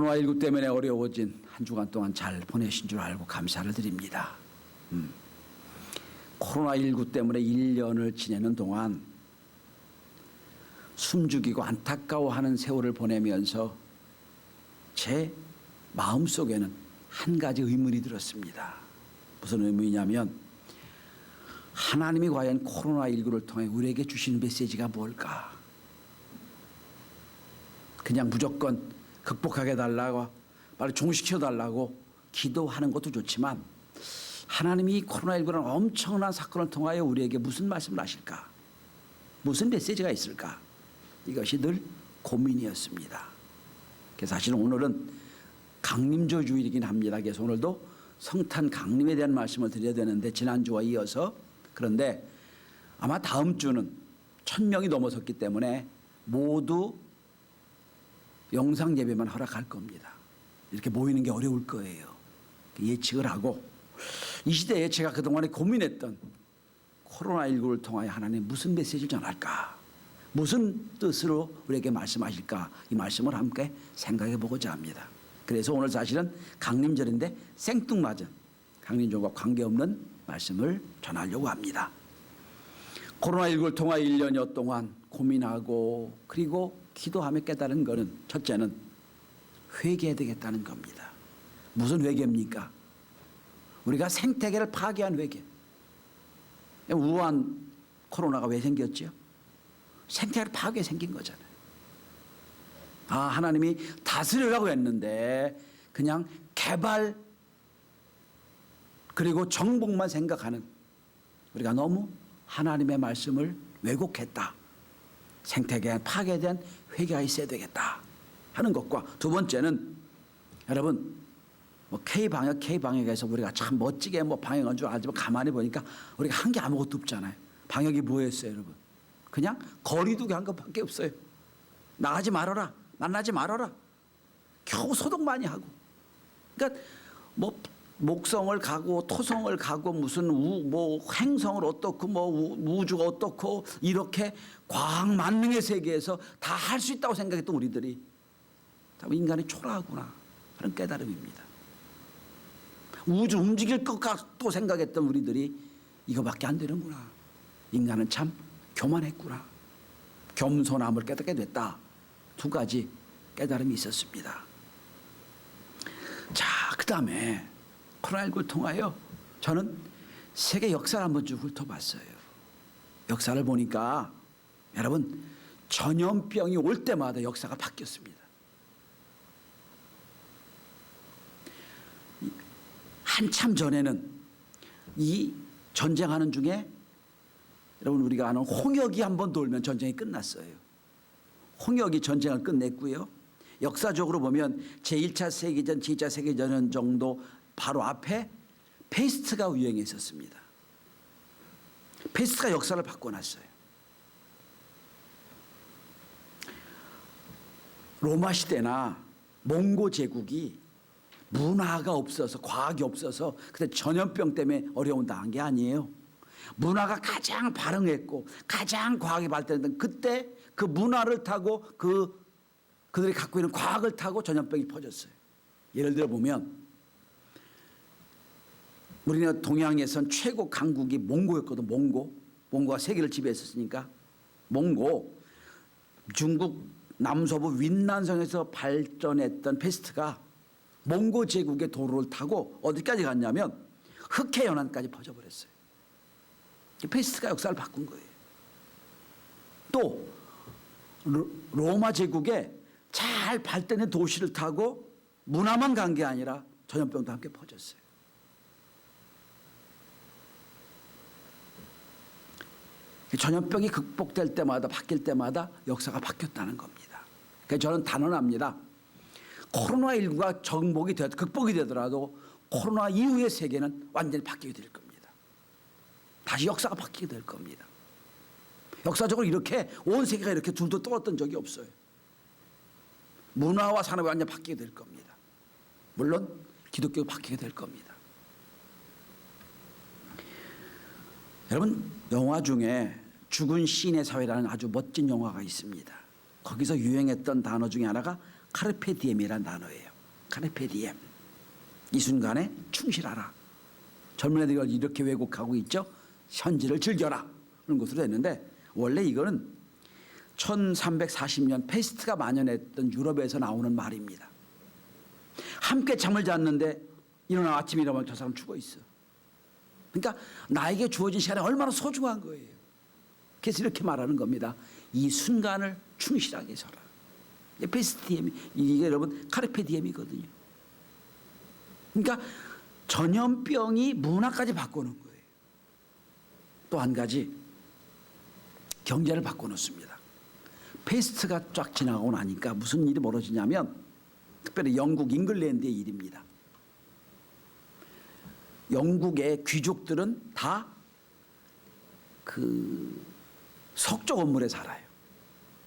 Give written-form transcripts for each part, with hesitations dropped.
코로나19 때문에 어려워진 한 주간 동안 잘 보내신 줄 알고 감사를 드립니다. 코로나19 때문에 1년을 지내는 동안 숨죽이고 안타까워하는 세월을 보내면서 제 마음속에는 한 가지 의문이 들었습니다. 무슨 의문이냐면 하나님이 과연 코로나19를 통해 우리에게 주시는 메시지가 뭘까? 그냥 무조건 극복하게 달라고 빨리 종식시켜 달라고 기도하는 것도 좋지만 하나님이 코로나19라는 엄청난 사건을 통하여 우리에게 무슨 말씀을 하실까? 무슨 메시지가 있을까? 이것이 늘 고민이었습니다. 그래서 사실은 오늘은 강림절 주일이긴 합니다. 그래서 오늘도 성탄 강림에 대한 말씀을 드려야 되는데 지난주와 이어서 그런데 아마 다음 주는 1000명이 넘어섰기 때문에 모두 영상 예배만 허락할 겁니다. 이렇게 모이는 게 어려울 거예요. 예측을 하고 이 시대에 제가 그동안에 고민했던 코로나19를 통하여 하나님 무슨 메시지를 전할까? 무슨 뜻으로 우리에게 말씀하실까? 이 말씀을 함께 생각해 보고자 합니다. 그래서 오늘 사실은 강림절인데 생뚱맞은 강림절과 관계없는 말씀을 전하려고 합니다. 코로나19를 통하여 1년여 동안 고민하고 그리고 기도하며 깨달은 것은 첫째는 회개해야 되겠다는 겁니다. 무슨 회개입니까? 우리가 생태계를 파괴한 회개. 우한 코로나가 왜 생겼죠? 생태계를 파괴 생긴 거잖아요. 하나님이 다스리라고 했는데 그냥 개발 그리고 정복만 생각하는 우리가 너무 하나님의 말씀을 왜곡했다. 생태계 파괴에 대한 회개가 있어야 되겠다 하는 것과 두 번째는 여러분 K방역에서 우리가 참 멋지게 방역한 줄 알지만 가만히 보니까 우리가 한 게 아무것도 없잖아요. 방역이 뭐였어요, 여러분? 그냥 거리두기 한 것밖에 없어요. 나가지 말아라, 만나지 말아라. 겨우 소독 많이 하고. 그러니까 목성을 가고 토성을 가고 무슨 행성을 어떻고 우주가 어떻고 이렇게 과학 만능의 세계에서 다 할 수 있다고 생각했던 우리들이 인간이 초라하구나 하는 깨달음입니다. 우주 움직일 것 같다고 생각했던 우리들이 이거밖에 안 되는구나. 인간은 참 교만했구나. 겸손함을 깨닫게 됐다. 두 가지 깨달음이 있었습니다. 자, 그 다음에 코로나19를 통하여 저는 세계 역사를 한번 쭉 훑어봤어요. 역사를 보니까 여러분 전염병이 올 때마다 역사가 바뀌었습니다. 한참 전에는 이 전쟁하는 중에 여러분 우리가 아는 홍역이 한번 돌면 전쟁이 끝났어요. 홍역이 전쟁을 끝냈고요. 역사적으로 보면 제1차 세계전, 제2차 세계전 정도 바로 앞에 페스트가 유행했었습니다. 페스트가 역사를 바꿔놨어요. 로마 시대나 몽고 제국이 문화가 없어서 과학이 없어서 그때 전염병 때문에 어려운 당한 게 아니에요. 문화가 가장 발흥했고 가장 과학이 발달했던 그때 그 문화를 타고 그들이 갖고 있는 과학을 타고 전염병이 퍼졌어요. 예를 들어 보면 우리나라 동양에선 최고 강국이 몽고였거든. 몽고가 세계를 지배했었으니까 중국 남서부 윈난성에서 발전했던 페스트가 몽고 제국의 도로를 타고 어디까지 갔냐면 흑해연안까지 퍼져버렸어요. 페스트가 역사를 바꾼 거예요. 또 로마 제국의 잘 발전된 도시를 타고 문화만 간 게 아니라 전염병도 함께 퍼졌어요. 전염병이 극복될 때마다 바뀔 때마다 역사가 바뀌었다는 겁니다. 그래서 저는 단언합니다. 코로나19가 극복이 되더라도 코로나 이후의 세계는 완전히 바뀌게 될 겁니다. 다시 역사가 바뀌게 될 겁니다. 역사적으로 이렇게 온 세계가 이렇게 둘도 떨었던 적이 없어요. 문화와 산업이 완전히 바뀌게 될 겁니다. 물론 기독교가 바뀌게 될 겁니다. 여러분 영화 중에 죽은 시인의 사회라는 아주 멋진 영화가 있습니다. 거기서 유행했던 단어 중에 하나가 카르페 디엠이라는 단어예요. 카르페 디엠. 이 순간에 충실하라. 젊은 애들이 이걸 이렇게 왜곡하고 있죠. 현재를 즐겨라. 그런 것으로 됐는데 원래 이거는 1340년 페스트가 만연했던 유럽에서 나오는 말입니다. 함께 잠을 잤는데 일어나 아침에 일어나면 저 사람 죽어 있어. 그러니까 나에게 주어진 시간이 얼마나 소중한 거예요. 그래서 이렇게 말하는 겁니다. 이 순간을 충실하게 서라. 페스트 디엠, 이게 여러분 카르페 디엠이거든요. 그러니까 전염병이 문화까지 바꾸는 거예요. 또 한 가지 경제를 바꿔놓습니다. 페스트가 쫙 지나가고 나니까 무슨 일이 벌어지냐면 특별히 영국 잉글랜드의 일입니다. 영국의 귀족들은 다 그 석조 건물에 살아요.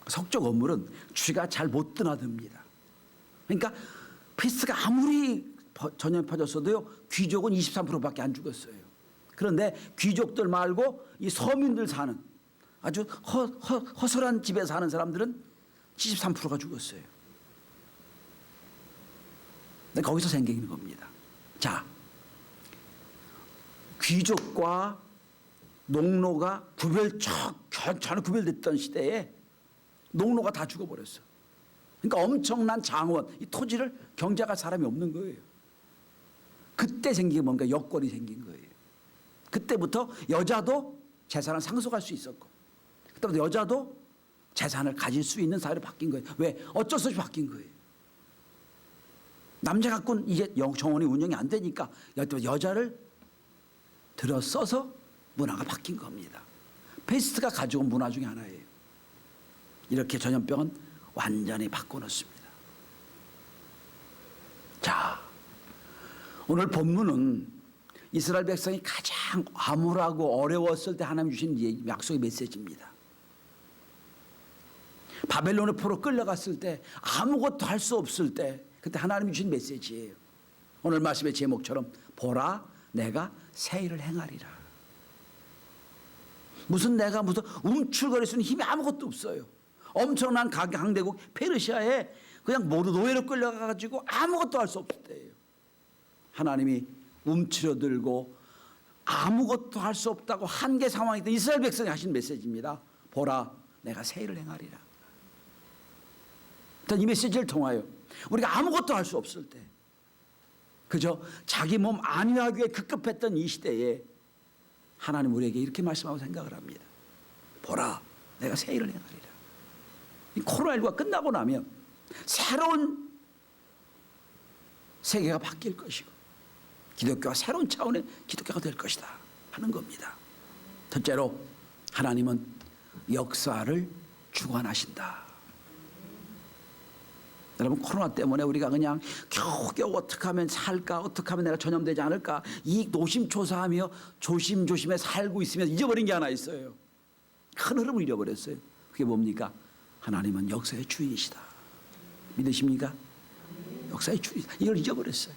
석조 건물은 쥐가 잘 못 드나듭니다. 그러니까 페스트가 아무리 전염이 퍼졌어도요, 귀족은 23%밖에 안 죽었어요. 그런데 귀족들 말고 이 서민들 사는 아주 허술한 집에 사는 사람들은 73%가 죽었어요. 근데 거기서 생기는 겁니다. 자, 귀족과 농노가 전혀 구별됐던 시대에 농노가 다 죽어버렸어. 그러니까 엄청난 장원, 이 토지를 경작할 사람이 없는 거예요. 그때 생긴 뭔가 여건이 생긴 거예요. 그때부터 여자도 재산을 상속할 수 있었고, 그때부터 여자도 재산을 가질 수 있는 사회로 바뀐 거예요. 왜? 어쩔 수 없이 바뀐 거예요. 남자 갖고는 이게 정원이 운영이 안 되니까 여자를 들어 써서 문화가 바뀐 겁니다. 페스트가 가져온 문화 중에 하나예요. 이렇게 전염병은 완전히 바꿔놓습니다. 자, 오늘 본문은 이스라엘 백성이 가장 암울하고 어려웠을 때 하나님 주신 약속의 메시지입니다. 바벨론의 포로 끌려갔을 때 아무것도 할 수 없을 때 그때 하나님이 주신 메시지예요. 오늘 말씀의 제목처럼 보라 내가 새 일을 행하리라. 내가 무슨 움츠거릴 수 있는 힘이 아무것도 없어요. 엄청난 강대국 페르시아에 그냥 모두 노예로 끌려가가지고 아무것도 할 수 없을 때예요. 하나님이 움츠러들고 아무것도 할 수 없다고 한계 상황이 있던 이스라엘 백성이 하신 메시지입니다. 보라 내가 새 일을 행하리라. 이 메시지를 통하여 우리가 아무것도 할 수 없을 때 그저 자기 몸 안위하기 위해 급급했던 이 시대에 하나님 우리에게 이렇게 말씀하고 생각을 합니다. 보라 내가 새 일을 행하리라. 이 코로나19가 끝나고 나면 새로운 세계가 바뀔 것이고 기독교가 새로운 차원의 기독교가 될 것이다 하는 겁니다. 첫째로 하나님은 역사를 주관하신다. 여러분 코로나 때문에 우리가 그냥 겨우겨우 어떻게 하면 살까, 어떻게 하면 내가 전염되지 않을까 이 노심초사하며 조심조심해 살고 있으면 잊어버린 게 하나 있어요. 큰 흐름을 잃어버렸어요. 그게 뭡니까? 하나님은 역사의 주인이시다. 믿으십니까? 역사의 주인이다. 이걸 잊어버렸어요.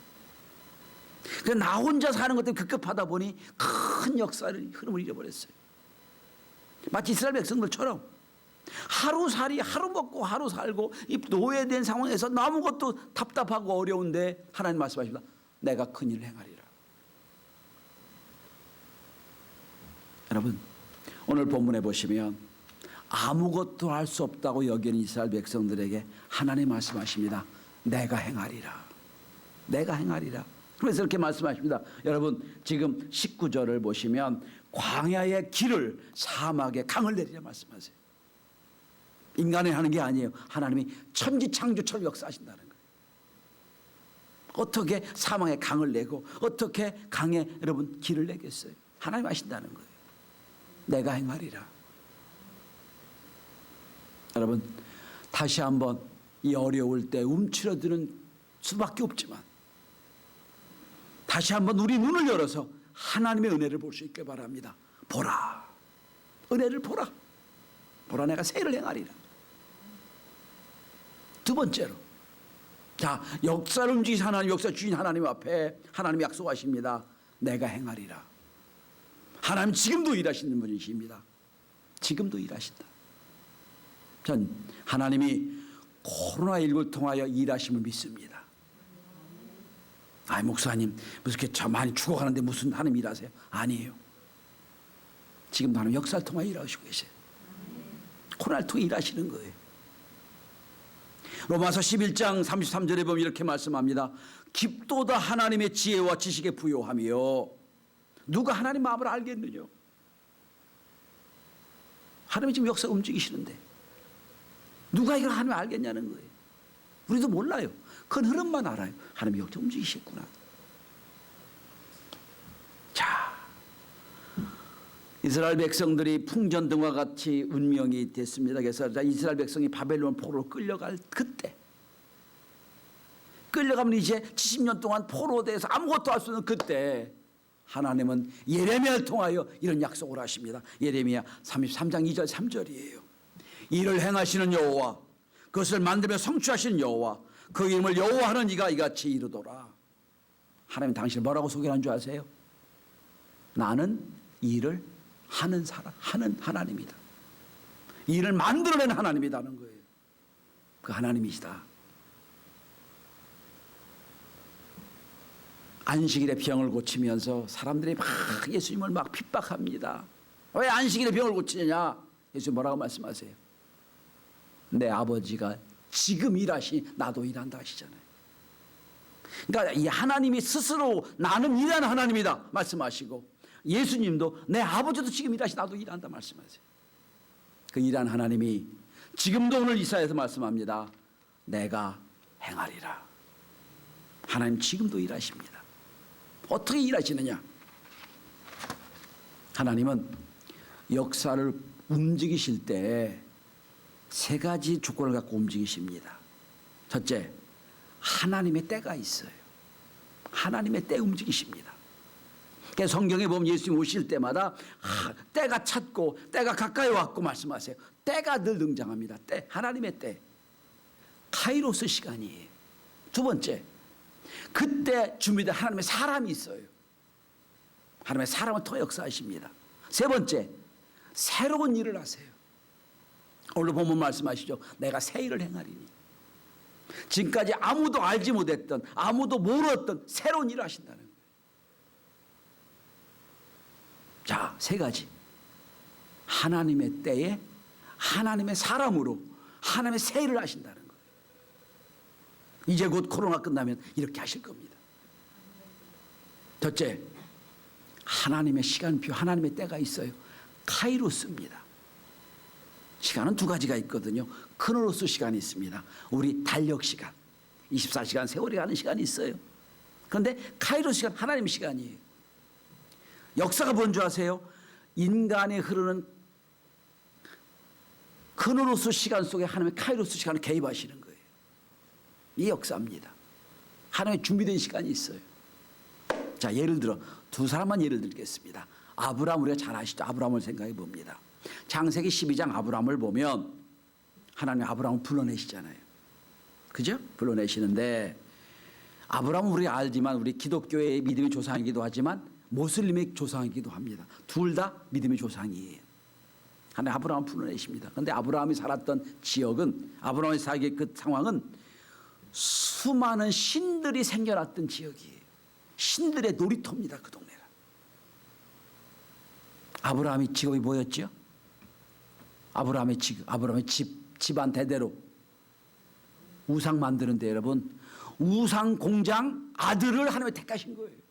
그래서 나 혼자 사는 것 때문에 급급하다 보니 큰 역사를 흐름을 잃어버렸어요. 마치 이스라엘 백성들처럼 하루살이 하루 먹고 하루 살고 이 노예된 상황에서 아무것도 답답하고 어려운데 하나님 말씀하십니다. 내가 큰 일을 행하리라. 여러분 오늘 본문에 보시면 아무것도 할 수 없다고 여기는 이스라엘 백성들에게 하나님 말씀하십니다. 내가 행하리라. 내가 행하리라. 그래서 이렇게 말씀하십니다. 여러분 지금 19절을 보시면 광야의 길을 사막에 강을 내리라 말씀하세요. 인간이 하는 게 아니에요. 하나님이 천지창조처럼 역사하신다는 거예요. 어떻게 사막에 강을 내고 어떻게 강에 여러분 길을 내겠어요. 하나님 하신다는 거예요. 내가 행하리라. 여러분 다시 한번 이 어려울 때 움츠러드는 수밖에 없지만 다시 한번 우리 눈을 열어서 하나님의 은혜를 볼 수 있게 바랍니다. 보라. 은혜를 보라. 보라 내가 새 일을 행하리라. 두 번째로 자 역사를 움직이신 하나님 역사 주인 하나님 앞에 하나님 약속하십니다. 내가 행하리라. 하나님 지금도 일하시는 분이십니다. 지금도 일하신다. 전 하나님이 코로나19를 통하여 일하심을 믿습니다. 아이 목사님 무슨 이렇게 저 많이 죽어가는데 무슨 하나님 일하세요? 아니에요. 지금도 하나님 역사를 통하여 일하시고 계세요. 코로나를 통해 일하시는 거예요. 로마서 11장 33절에 보면 이렇게 말씀합니다. 깊도다 하나님의 지혜와 지식에 부요하며 누가 하나님 마음을 알겠느냐. 하나님이 지금 역사가 움직이시는데 누가 이걸 하나님 알겠냐는 거예요. 우리도 몰라요. 큰 흐름만 알아요. 하나님이 역사 움직이시구나. 자, 이스라엘 백성들이 풍전등과 같이 운명이 됐습니다. 그래서 이스라엘 백성이 바벨론 포로로 끌려갈 그때, 끌려가면 이제 70년 동안 포로돼서 아무것도 할 수 없는 그때 하나님은 예레미야를 통하여 이런 약속을 하십니다. 예레미야 33장 2절 3절이에요. 이를 행하시는 여호와, 그것을 만들며 성취하시는 여호와, 그 이름을 여호와 하는 이가 이같이 이르도라. 하나님 당신을 뭐라고 소개하는 줄 아세요? 나는 일을 하는 사람, 하는 하나님이다. 일을 만들어낸 하나님이라는 거예요. 그 하나님이시다. 안식일에 병을 고치면서 사람들이 막 예수님을 막 핍박합니다. 왜 안식일에 병을 고치느냐? 예수님 뭐라고 말씀하세요? 내 아버지가 지금 일하시니 나도 일한다 하시잖아요. 그러니까 이 하나님이 스스로 나는 일하는 하나님이다 말씀하시고, 예수님도 내 아버지도 지금 일하시 나도 일한다 말씀하세요. 그 일하는 하나님이 지금도 오늘 이사야에서 말씀합니다. 내가 행하리라. 하나님 지금도 일하십니다. 어떻게 일하시느냐? 하나님은 역사를 움직이실 때 세 가지 조건을 갖고 움직이십니다. 첫째, 하나님의 때가 있어요. 하나님의 때 움직이십니다. 그래서 성경에 보면 예수님 오실 때마다 때가 찼고 때가 가까이 왔고 말씀하세요. 때가 늘 등장합니다. 때, 하나님의 때. 카이로스 시간이에요. 두 번째, 그때 준비된 하나님의 사람이 있어요. 하나님의 사람을 통해 역사하십니다. 세 번째, 새로운 일을 하세요. 오늘 본문 말씀하시죠. 내가 새 일을 행하리니. 지금까지 아무도 알지 못했던, 아무도 모르었던 새로운 일을 하신다는 거예요. 자, 세 가지. 하나님의 때에 하나님의 사람으로 하나님의 새 일을 하신다는 거예요. 이제 곧 코로나 끝나면 이렇게 하실 겁니다. 첫째, 하나님의 시간표, 하나님의 때가 있어요. 카이로스입니다. 시간은 두 가지가 있거든요. 크로노스 시간이 있습니다. 우리 달력 시간, 24시간 세월이 가는 시간이 있어요. 그런데 카이로스 시간, 하나님 시간이에요. 역사가 뭔 줄 아세요? 인간에 흐르는 크로노스 시간 속에 하나님의 카이로스 시간을 개입하시는 거예요. 이 역사입니다. 하나님의 준비된 시간이 있어요. 자, 예를 들어 두 사람만 예를 들겠습니다. 아브라함, 우리가 잘 아시죠? 아브라함을 생각해 봅니다. 창세기 12장 아브라함을 보면 하나님 아브라함을 불러내시잖아요. 그죠? 불러내시는데 아브라함은 우리가 알지만 우리 기독교의 믿음의 조상이기도 하지만 모슬림의 조상이기도 합니다. 둘 다 믿음의 조상이에요. 하나님 아브라함을 불러내십니다. 그런데 아브라함이 살았던 지역은, 아브라함이 살게 그 상황은 수많은 신들이 생겨났던 지역이에요. 신들의 놀이터입니다. 그 동네가. 아브라함의 직업이 뭐였죠? 아브라함의 집안 대대로 우상 만드는데 여러분, 우상 공장 아들을 하나님이 택하신 거예요.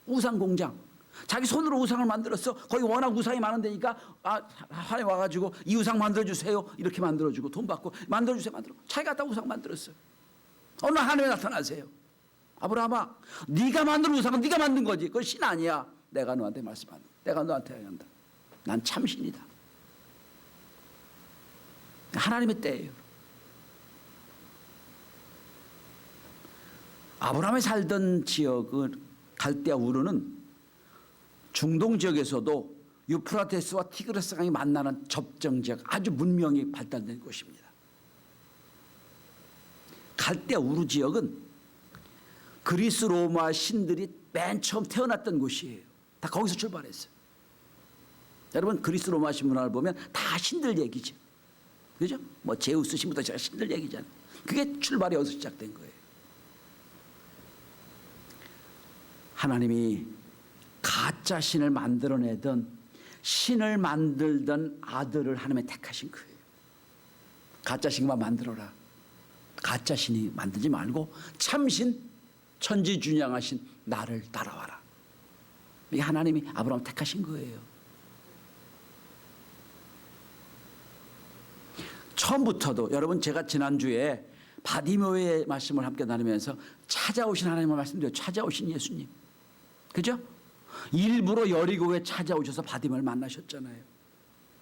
우상 공장. 자기 손으로 우상을 만들었어. 거기 워낙 우상이 많은 데니까 하나님 와가지고 이 우상 만들어주세요. 이렇게 만들어주고 돈 받고 만들어주세요. 자기가 다 우상 만들었어요. 어느 날 하나님이 나타나세요. 아브라함아, 네가 만든 우상은 네가 만든 거지. 그건 신 아니야. 내가 너한테 말씀한다. 내가 너한테 한다. 난 참신이다. 하나님의 때예요. 아브라함이 살던 지역은 갈대아 우르는 중동 지역에서도 유프라테스와 티그리스 강이 만나는 접점 지역, 아주 문명이 발달된 곳입니다. 갈대아 우르 지역은 그리스 로마 신들이 맨 처음 태어났던 곳이에요. 다 거기서 출발했어요. 여러분, 그리스 로마 신 문화를 보면 다 신들 얘기죠. 그죠? 뭐 제우스 신부터 제가 신들 얘기잖아요. 그게 출발이 어디서 시작된 거예요. 하나님이 가짜 신을 만들어내던 신을 만들던 아들을 하나님이 택하신 거예요. 가짜 신만 만들어라. 가짜 신이 만들지 말고 참신 천지준양하신 나를 따라와라. 이게 하나님이 아브라함을 택하신 거예요. 처음부터도 여러분 제가 지난주에 바디메오의 말씀을 함께 나누면서 찾아오신 하나님을 말씀드려요. 찾아오신 예수님. 그죠? 일부러 여리고에 찾아오셔서 바디메오를 만나셨잖아요.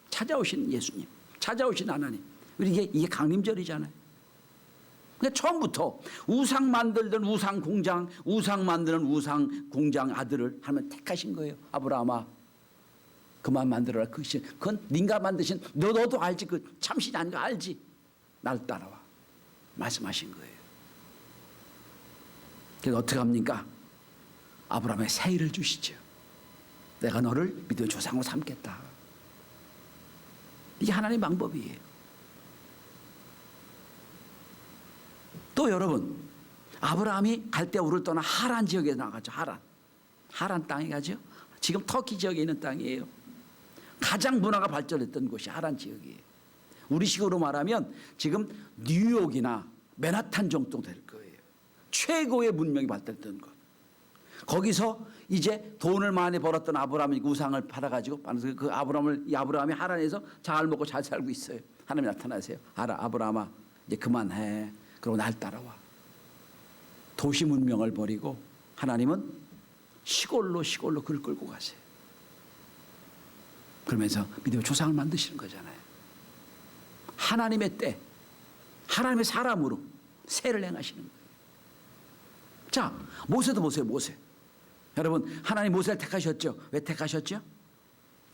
찾아오신 예수님. 찾아오신 하나님. 이게 강림절이잖아요. 그러니까 처음부터 우상 만들던 우상 공장, 우상 만드는 우상 공장 아들을 하나님 택하신 거예요. 아브라함아, 그만 만들어라. 그건 네가 만드신 너도 알지. 그 참신이 아닌 거 알지. 날 따라와. 말씀하신 거예요. 그래서 어떻게 합니까? 아브라함의 세일을 주시죠. 내가 너를 믿음의 조상으로 삼겠다. 이게 하나님의 방법이에요. 또 여러분, 아브라함이 갈대우를 떠나 하란 지역에 나가죠. 하란 땅에 가죠. 지금 터키 지역에 있는 땅이에요. 가장 문화가 발전했던 곳이 하란 지역이에요. 우리 식으로 말하면 지금 뉴욕이나 맨하탄 정도 될 거예요. 최고의 문명이 발달했던 곳. 거기서 이제 돈을 많이 벌었던 아브라함이 우상을 팔아가지고 그 아브라함이 하란에서 잘 먹고 잘 살고 있어요. 하나님이 나타나세요. 아브라함아, 이제 그만해. 그리고 날 따라와. 도시 문명을 버리고 하나님은 시골로 그를 끌고 가세요. 그러면서 믿음의 조상을 만드시는 거잖아요. 하나님의 때, 하나님의 사람으로 세를 행하시는 거예요. 자, 모세도 보세요. 모세. 여러분, 하나님 모세를 택하셨죠. 왜 택하셨죠?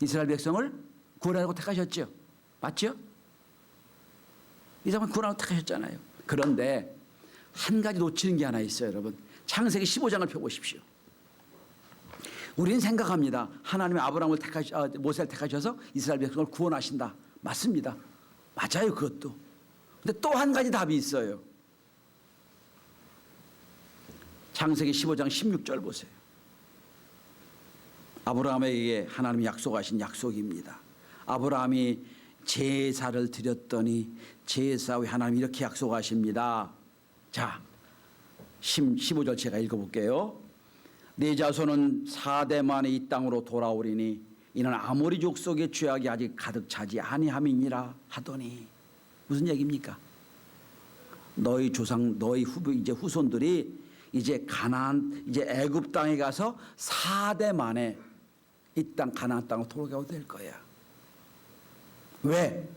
이스라엘 백성을 구원하려고 택하셨죠. 맞죠? 이 사람은 구원하려고 택하셨잖아요. 그런데 한 가지 놓치는 게 하나 있어요. 여러분, 창세기 15장을 펴보십시오. 우리는 생각합니다. 하나님이 모세를 택하셔서 이스라엘 백성을 구원하신다. 맞습니다. 맞아요. 그것도. 근데 또 한 가지 답이 있어요. 창세기 15장 16절 보세요. 아브라함에게 하나님이 약속하신 약속입니다. 아브라함이 제사를 드렸더니 제사 후에 하나님이 이렇게 약속하십니다. 자, 15절 제가 읽어볼게요. 네 자손은 4대 만에 이 땅으로 돌아오리니 이는 아모리 족속의 죄악이 아직 가득 차지 아니함이니라 하더니, 무슨 얘기입니까? 너희 조상, 너희 후손들이 이제 가나안, 이제 애굽 땅에 가서 4대 만에 이 땅 가나안 땅으로 돌아가게 될 거야. 왜?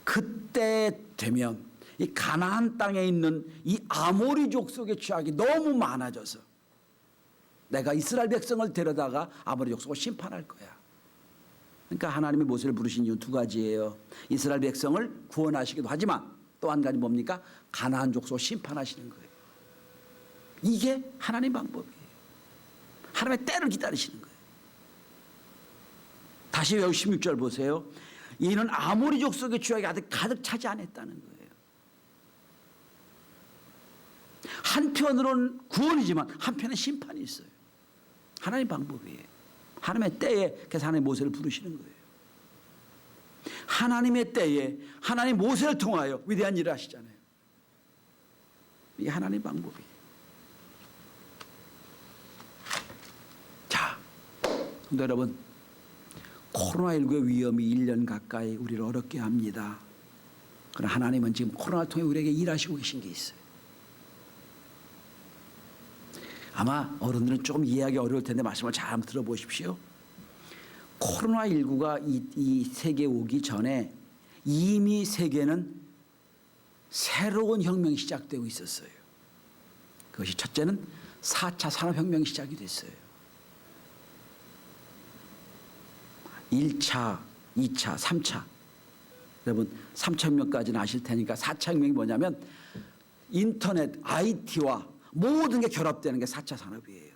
그때 되면 이 가나안 땅에 있는 이 아모리 족속의 죄악이 너무 많아져서 내가 이스라엘 백성을 데려다가 아모리 족속을 심판할 거야. 그러니까 하나님이 모세를 부르신 이유 두 가지예요. 이스라엘 백성을 구원하시기도 하지만 또 한 가지 뭡니까? 가나안 족속을 심판하시는 거예요. 이게 하나님 방법이에요. 하나님의 때를 기다리시는 거예요. 다시 여기 16절 보세요. 이는 아모리 족속의 죄악이 아직 가득 차지 않았다는 거예요. 한편으로는 구원이지만 한편에 심판이 있어요. 하나님 방법이에요. 하나님의 때에 그래서 하나님 모세를 부르시는 거예요. 하나님의 때에 하나님 모세를 통하여 위대한 일을 하시잖아요. 이게 하나님 방법이에요. 자, 근데 여러분, 코로나19의 위험이 1년 가까이 우리를 어렵게 합니다. 그러나 하나님은 지금 코로나를 통해 우리에게 일하시고 계신 게 있어요. 아마 어른들은 조금 이해하기 어려울 텐데 말씀을 잘 한번 들어보십시오. 코로나19가 이 세계에 오기 전에 이미 세계는 새로운 혁명이 시작되고 있었어요. 그것이 첫째는 4차 산업혁명이 시작이 됐어요. 1차, 2차, 3차. 여러분 3차 혁명까지는 아실 테니까 4차 혁명이 뭐냐면 인터넷, IT와 모든 게 결합되는 게 4차 산업이에요.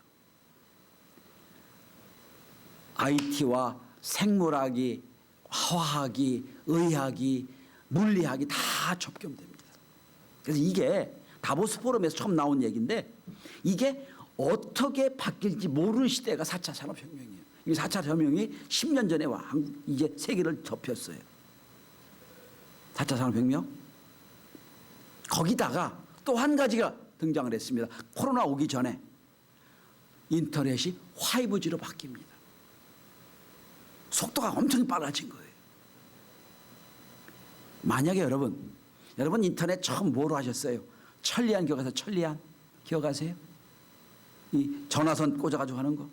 IT와 생물학이, 화학이, 의학이, 물리학이 다 접견됩니다. 그래서 이게 다보스 포럼에서 처음 나온 얘기인데 이게 어떻게 바뀔지 모르는 시대가 4차 산업혁명이에요. 이 4차 산업혁명이 10년 전에 와 이제 세계를 덮였어요. 4차 산업혁명. 거기다가 또 한 가지가 등장을 했습니다. 코로나 오기 전에 인터넷이 5G로 바뀝니다. 속도가 엄청 빨라진 거예요. 만약에 여러분 인터넷 처음 뭐로 하셨어요? 천리안 기억하세요? 천리안 기억하세요? 이 전화선 꽂아가지고 하는 거.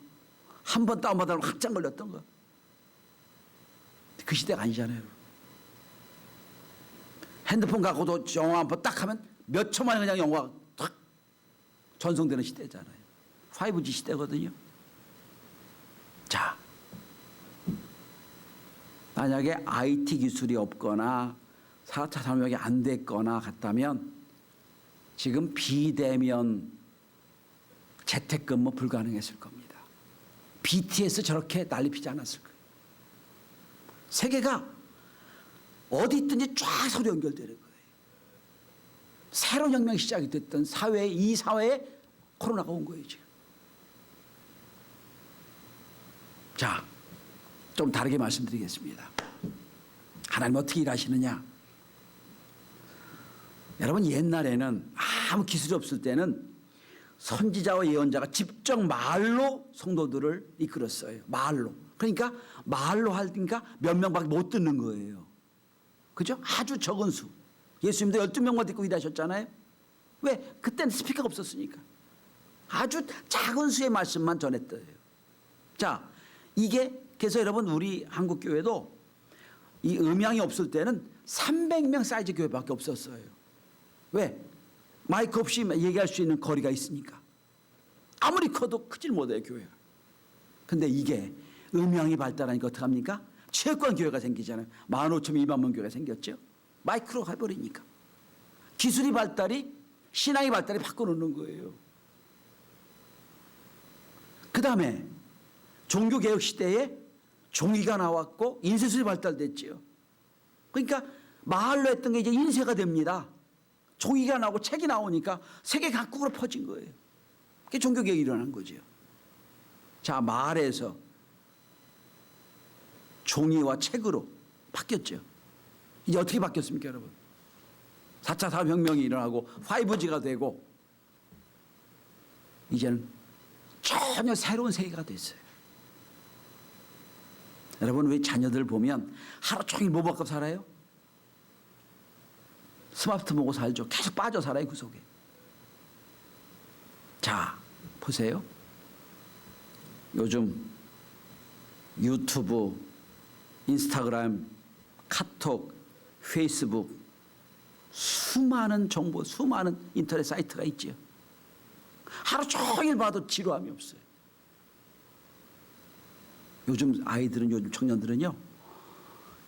한 번 다운받으면 확장 걸렸던 거. 그 시대가 아니잖아요. 핸드폰 갖고도 영화 한 번 딱 하면 몇 초 만에 그냥 영화가 탁 전송되는 시대잖아요. 5G 시대거든요. 자, 만약에 IT 기술이 없거나 4차 산업혁명이 안 됐거나 같다면 지금 비대면 재택근무 불가능했을 겁니다. BTS 저렇게 난리 피지 않았을 거예요. 세계가 어디 있든지 쫙 서로 연결되는 거예요. 새로운 혁명이 시작이 됐던 이 사회에 코로나가 온 거예요, 지금. 자, 좀 다르게 말씀드리겠습니다. 하나님 어떻게 일하시느냐? 여러분, 옛날에는 아무 기술이 없을 때는 선지자와 예언자가 직접 말로 성도들을 이끌었어요. 말로. 그러니까 말로 하니까 몇 명밖에 못 듣는 거예요. 그죠? 아주 적은 수. 예수님도 12명만 듣고 일하셨잖아요. 왜? 그때는 스피커가 없었으니까. 아주 작은 수의 말씀만 전했대요. 자, 이게 그래서 여러분 우리 한국교회도 이 음향이 없을 때는 300명 사이즈 교회밖에 없었어요. 왜? 마이크 없이 얘기할 수 있는 거리가 있으니까. 아무리 커도 크질 못해요, 교회가. 근데 이게 음향이 발달하니까 어떡합니까? 체육관 교회가 생기잖아요. 15,000명, 2만 명 교회가 생겼죠. 마이크로 해버리니까. 기술이 발달이, 신앙의 발달이 바꿔놓는 거예요. 그 다음에 종교개혁 시대에 종이가 나왔고 인쇄술이 발달됐지요. 그러니까 말로 했던 게 이제 인쇄가 됩니다. 종이가 나오고 책이 나오니까 세계 각국으로 퍼진 거예요. 그게 종교개혁이 일어난 거죠. 자, 말에서 종이와 책으로 바뀌었죠. 이제 어떻게 바뀌었습니까, 여러분? 4차 산업혁명이 일어나고 5G가 되고 이제는 전혀 새로운 세계가 됐어요. 여러분, 우리 자녀들 보면 하루 종일 뭐 먹고 살아요? 스마트폰 보고 살죠. 계속 빠져 살아요, 그 속에. 자, 보세요. 요즘 유튜브, 인스타그램, 카톡, 페이스북 수많은 정보, 수많은 인터넷 사이트가 있지요. 하루 종일 봐도 지루함이 없어요. 요즘 아이들은, 요즘 청년들은요,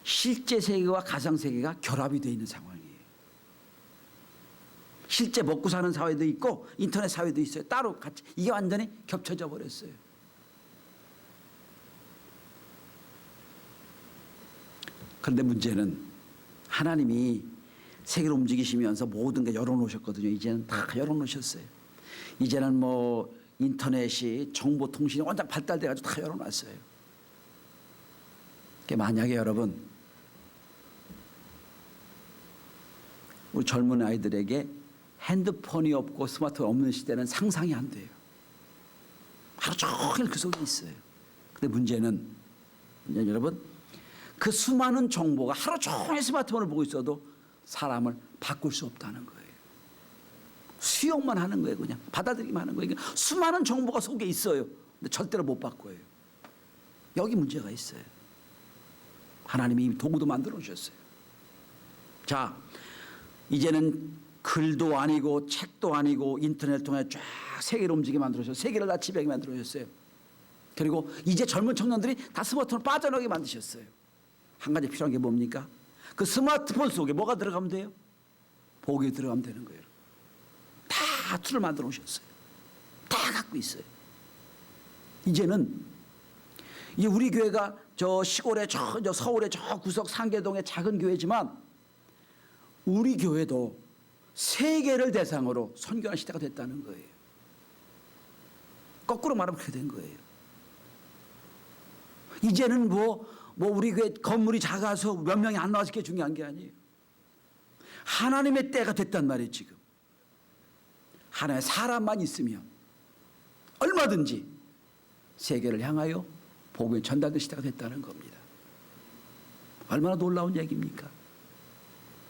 실제 세계와 가상 세계가 결합이 되어 있는 상황이에요. 실제 먹고 사는 사회도 있고 인터넷 사회도 있어요. 따로 같이. 이게 완전히 겹쳐져 버렸어요. 그런데 문제는 하나님이 세계를 움직이시면서 모든 게 열어놓으셨거든요. 이제는 다 열어놓으셨어요. 이제는 뭐 인터넷이, 정보통신이 완전 발달돼가지고 다 열어놨어요. 만약에 여러분, 우리 젊은 아이들에게 핸드폰이 없고 스마트폰이 없는 시대는 상상이 안 돼요. 하루 종일 그 속에 있어요. 근데 문제는 여러분, 그 수많은 정보가 하루 종일 스마트폰을 보고 있어도 사람을 바꿀 수 없다는 거예요. 수용만 하는 거예요. 그냥 받아들이기만 하는 거예요. 그러니까 수많은 정보가 속에 있어요. 근데 절대로 못 바꿔요. 여기 문제가 있어요. 하나님이 이미 도구도 만들어 주셨어요. 자, 이제는 글도 아니고 책도 아니고 인터넷을 통해 쫙 세계를 움직이게 만들어 주셨어요. 세계를 다 지배하게 만들어 주셨어요. 그리고 이제 젊은 청년들이 다 스마트폰을 빠져나오게 만드셨어요. 한 가지 필요한 게 뭡니까? 그 스마트폰 속에 뭐가 들어가면 돼요? 복이 들어가면 되는 거예요. 다 툴을 만들어 놓으셨어요. 다 갖고 있어요. 이제는 이 우리 교회가 저 시골에 저 서울의 저 구석 상계동의 작은 교회지만 우리 교회도 세계를 대상으로 선교하는 시대가 됐다는 거예요. 거꾸로 말하면 그렇게 된 거예요. 이제는 우리 교회 건물이 작아서 몇 명이 안 나와서 그게 중요한 게 아니에요. 하나님의 때가 됐단 말이에요. 지금 하나님의 사람만 있으면 얼마든지 세계를 향하여 복음이 전달될 시대가 됐다는 겁니다. 얼마나 놀라운 얘기입니까?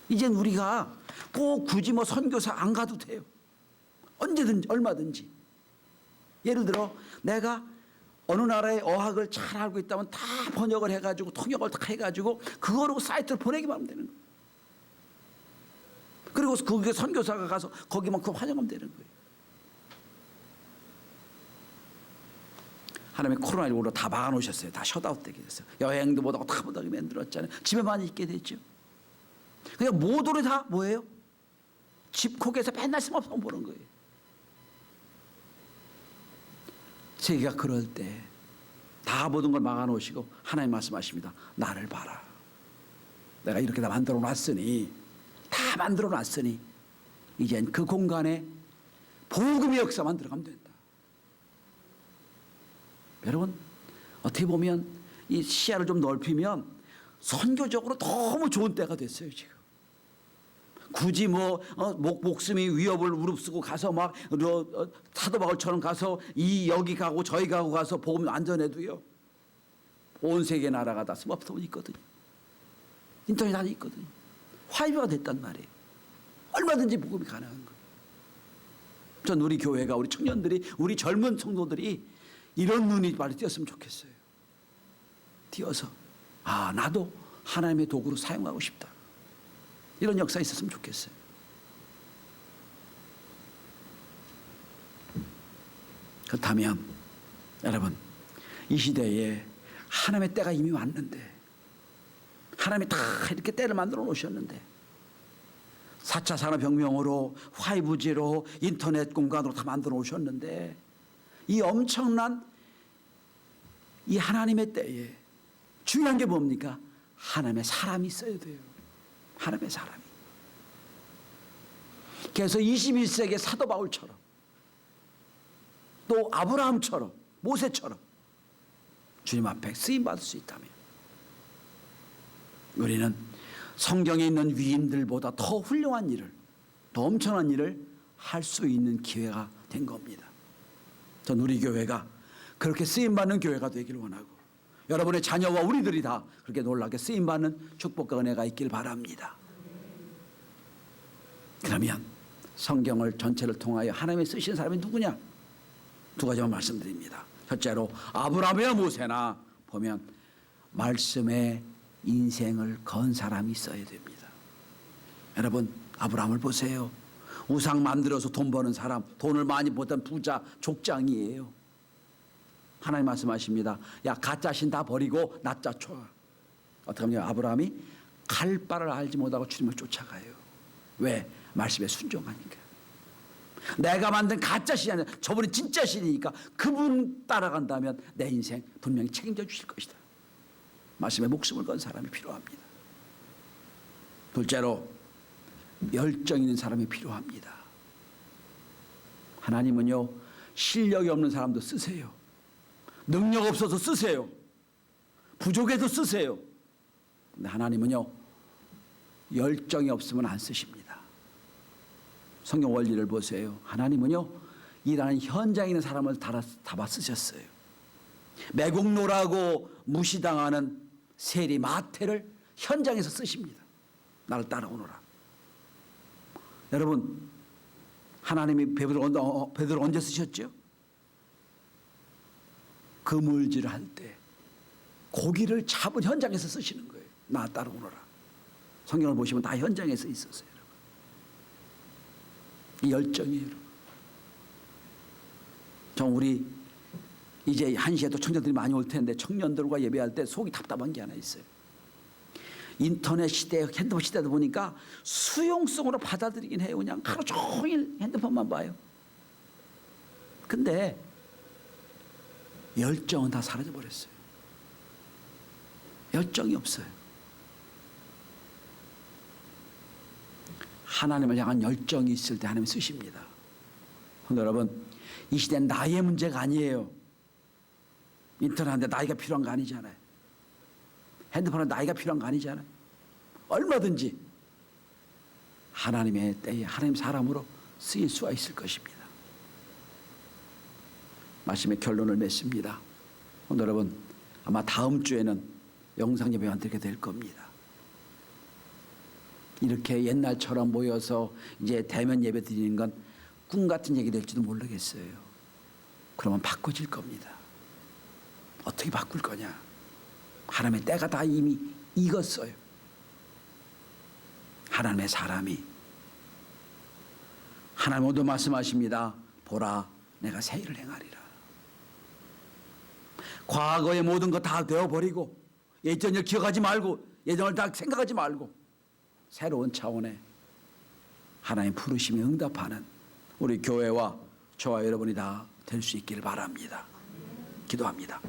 이젠 우리가 꼭 굳이 선교사 안 가도 돼요. 언제든지 얼마든지. 예를 들어 내가 어느 나라의 어학을 잘 알고 있다면 다 번역을 해가지고 통역을 다 해가지고 그거로 사이트를 보내기만 하면 되는 거예요. 그리고 거기에 선교사가 가서 거기만 그 환영하면 되는 거예요. 하나님이 코로나19로 다 막아놓으셨어요. 다 셧아웃 되게 됐어요. 여행도 못하고 다 못하게 만들었잖아요. 집에만 있게 됐죠. 그냥 모두를 다 뭐예요? 집콕에서 맨날 스마트폰 보는 거예요. 세계가 그럴 때 다 모든 걸 막아놓으시고 하나님 말씀하십니다. 나를 봐라. 내가 이렇게 다 만들어 놨으니 다 만들어 놨으니 이젠 그 공간에 복음의 역사만 들어가면 된다. 여러분 어떻게 보면 이 시야를 좀 넓히면 선교적으로 너무 좋은 때가 됐어요. 지금 굳이 목숨이 위협을 무릅쓰고 가서 막 사도바울처럼 가서 여기 가고 저기 가고 가서 복음 안전해도요. 온 세계 나라가 다 스마트폰이 있거든요. 인터넷 안에 있거든요. 화이브가 됐단 말이에요. 얼마든지 복음이 가능한 거예요. 전 우리 교회가 우리 청년들이 우리 젊은 성도들이 이런 눈이 빨리 띄었으면 좋겠어요. 띄어서 나도 하나님의 도구로 사용하고 싶다. 이런 역사 있었으면 좋겠어요. 그렇다면 여러분 이 시대에 하나님의 때가 이미 왔는데 하나님이 다 이렇게 때를 만들어 놓으셨는데 4차 산업혁명으로 5G로 인터넷 공간으로 다 만들어 놓으셨는데 이 엄청난 이 하나님의 때에 중요한 게 뭡니까? 하나님의 사람이 있어야 돼요. 하나님의 사람이. 그래서 21세기의 사도 바울처럼 또 아브라함처럼 모세처럼 주님 앞에 쓰임받을 수 있다면 우리는 성경에 있는 위인들보다 더 훌륭한 일을 더 엄청난 일을 할 수 있는 기회가 된 겁니다. 전 우리 교회가 그렇게 쓰임받는 교회가 되기를 원하고 여러분의 자녀와 우리들이 다 그렇게 놀랍게 쓰임받는 축복과 은혜가 있길 바랍니다. 그러면 성경을 전체를 통하여 하나님이 쓰시는 사람이 누구냐? 두 가지만 말씀드립니다. 첫째로 아브라함이나 모세나 보면 말씀에 인생을 건 사람이 있어야 됩니다. 여러분 아브라함을 보세요. 우상 만들어서 돈 버는 사람, 돈을 많이 버던 부자 족장이에요. 하나님 말씀하십니다. 야 가짜 신 다 버리고 낫자 쳐. 어떻게 하면 아브라함이 갈 바를 알지 못하고 주님을 쫓아가요. 왜? 말씀에 순종하니까. 내가 만든 가짜 신이 아니라 저분이 진짜 신이니까 그분 따라간다면 내 인생 분명히 책임져 주실 것이다. 말씀에 목숨을 건 사람이 필요합니다. 둘째로 열정 있는 사람이 필요합니다. 하나님은요 실력이 없는 사람도 쓰세요. 능력 없어서 쓰세요. 부족해도 쓰세요. 근데 하나님은요 열정이 없으면 안 쓰십니다. 성경 원리를 보세요. 하나님은요 일하는 현장에 있는 사람을 다 쓰셨어요. 매국노라고 무시당하는 세리 마태를 현장에서 쓰십니다. 나를 따라오너라. 여러분 하나님이 베드로 언제 쓰셨죠? 그물질을 할 때 고기를 잡은 현장에서 쓰시는 거예요. 나 따라오너라. 성경을 보시면 다 현장에서 있었어요. 이 열정이에요. 우리 이제 1시에 또 청년들이 많이 올 텐데 청년들과 예배할 때 속이 답답한 게 하나 있어요. 인터넷 시대, 핸드폰 시대다 보니까 수용성으로 받아들이긴 해요. 그냥 하루 종일 핸드폰만 봐요. 근데 열정은 다 사라져버렸어요. 열정이 없어요. 하나님을 향한 열정이 있을 때 하나님 쓰십니다. 근데 여러분, 이 시대는 나이의 문제가 아니에요. 인터넷한테 나이가 필요한 거 아니잖아요. 핸드폰에 나이가 필요한 거 아니잖아요. 얼마든지 하나님의 때에 하나님 사람으로 쓰일 수가 있을 것입니다. 말씀의 결론을 맺습니다. 오늘 여러분, 아마 다음 주에는 영상 예배만 드리게 될 겁니다. 이렇게 옛날처럼 모여서 이제 대면 예배 드리는 건 꿈 같은 얘기 될지도 모르겠어요. 그러면 바꿔질 겁니다. 어떻게 바꿀 거냐? 하나님의 때가 다 이미 익었어요. 하나님의 사람이 하나님 오늘 말씀하십니다. 보라, 내가 새 일을 행하리라. 과거의 모든 거 다 되어버리고 예전 일 기억하지 말고 예전을 다 생각하지 말고 새로운 차원의 하나님 부르심에 응답하는 우리 교회와 저와 여러분이 다 될 수 있기를 바랍니다. 기도합니다.